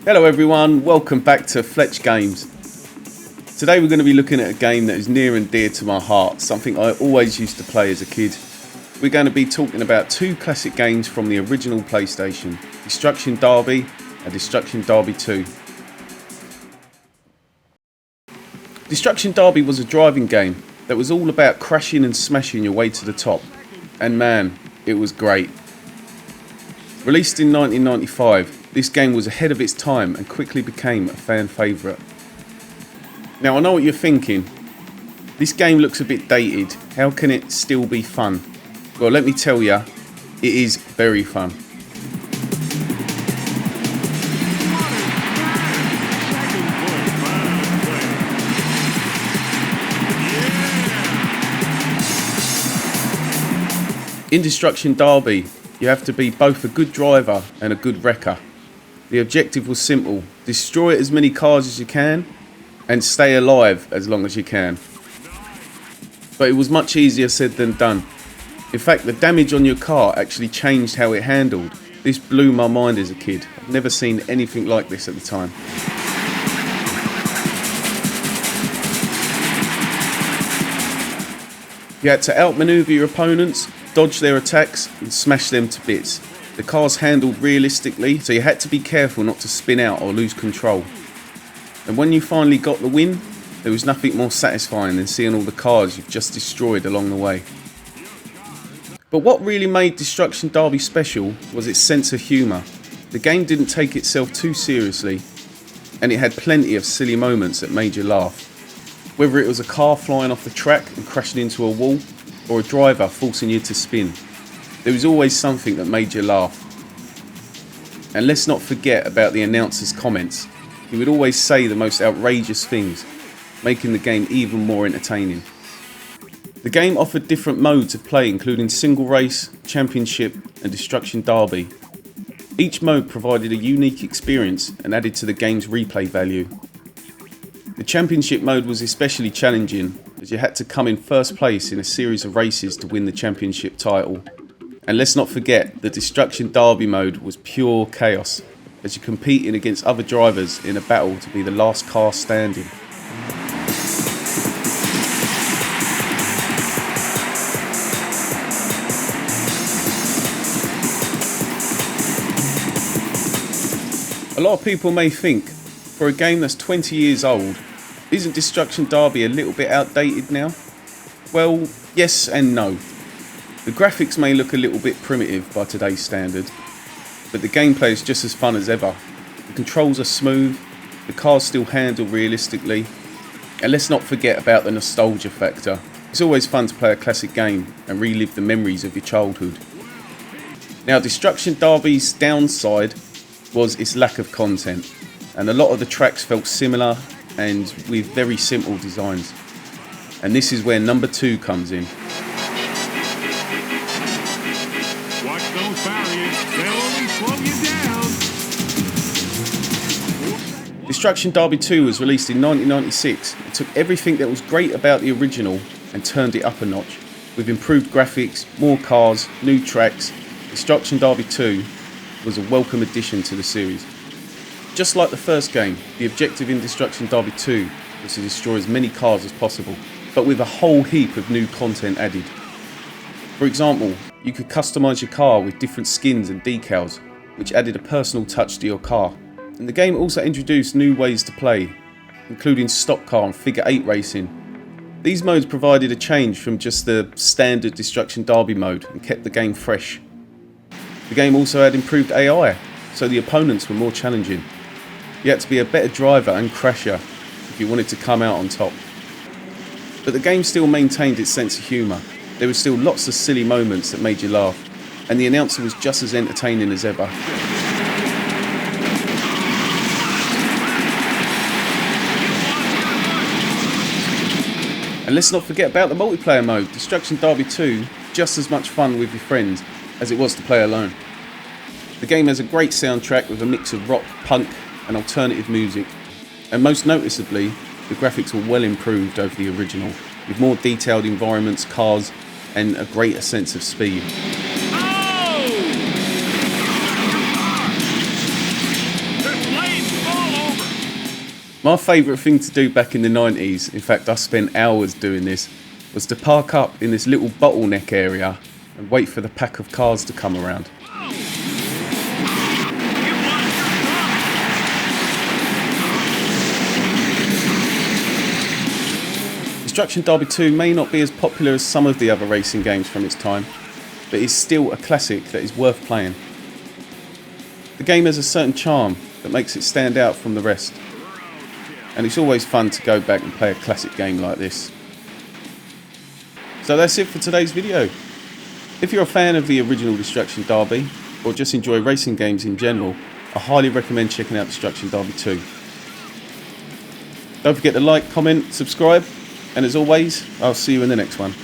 Hello everyone, welcome back to Fletch Games. Today we're going to be looking at a game that is near and dear to my heart, something I always used to play as a kid. We're going to be talking about two classic games from the original PlayStation, Destruction Derby and Destruction Derby 2. Destruction Derby was a driving game that was all about crashing and smashing your way to the top, and man, it was great. Released in 1995, this game was ahead of its time and quickly became a fan favourite. Now I know what you're thinking, this game looks a bit dated, how can it still be fun? Well, let me tell you, it is very fun. In Destruction Derby, you have to be both a good driver and a good wrecker. The objective was simple, destroy as many cars as you can and stay alive as long as you can. But it was much easier said than done. In fact, the damage on your car actually changed how it handled. This blew my mind as a kid. I've never seen anything like this at the time. You had to outmaneuver your opponents, dodge their attacks and smash them to bits. The cars handled realistically, so you had to be careful not to spin out or lose control. And when you finally got the win, there was nothing more satisfying than seeing all the cars you've just destroyed along the way. But what really made Destruction Derby special was its sense of humour. The game didn't take itself too seriously, and it had plenty of silly moments that made you laugh. Whether it was a car flying off the track and crashing into a wall, or a driver forcing you to spin, there was always something that made you laugh. And let's not forget about the announcer's comments. He would always say the most outrageous things, making the game even more entertaining. The game offered different modes of play, including single race, championship and Destruction Derby. Each mode provided a unique experience and added to the game's replay value. The championship mode was especially challenging, as you had to come in first place in a series of races to win the championship title. And let's not forget, the Destruction Derby mode was pure chaos, as you're competing against other drivers in a battle to be the last car standing. A lot of people may think, for a game that's 20 years old, isn't Destruction Derby a little bit outdated now? Well, yes and no. The graphics may look a little bit primitive by today's standards, but the gameplay is just as fun as ever. The controls are smooth, the cars still handle realistically, and let's not forget about the nostalgia factor. It's always fun to play a classic game and relive the memories of your childhood. Now, Destruction Derby's downside was its lack of content, and a lot of the tracks felt similar and with very simple designs. And this is where number 2 comes in. Watch those barriers, they'll only slow you down. Destruction Derby 2 was released in 1996 and took everything that was great about the original and turned it up a notch. With improved graphics, more cars, new tracks, Destruction Derby 2 was a welcome addition to the series. Just like the first game, the objective in Destruction Derby 2 was to destroy as many cars as possible, but with a whole heap of new content added. For example, you could customise your car with different skins and decals, which added a personal touch to your car. And the game also introduced new ways to play, including stock car and figure 8 racing. These modes provided a change from just the standard Destruction Derby mode and kept the game fresh. The game also had improved AI, so the opponents were more challenging. You had to be a better driver and crasher if you wanted to come out on top. But the game still maintained its sense of humour. There were still lots of silly moments that made you laugh, and the announcer was just as entertaining as ever. And let's not forget about the multiplayer mode. Destruction Derby 2, just as much fun with your friends as it was to play alone. The game has a great soundtrack with a mix of rock, punk and alternative music, and most noticeably, the graphics were well improved over the original, with more detailed environments, cars and a greater sense of speed. My favourite thing to do back in the 90s, in fact I spent hours doing this, was to park up in this little bottleneck area and wait for the pack of cars to come around. Destruction Derby 2 may not be as popular as some of the other racing games from its time, but is still a classic that is worth playing. The game has a certain charm that makes it stand out from the rest, and it's always fun to go back and play a classic game like this. So that's it for today's video. If you're a fan of the original Destruction Derby, or just enjoy racing games in general, I highly recommend checking out Destruction Derby 2. Don't forget to like, comment, subscribe, and as always, I'll see you in the next one.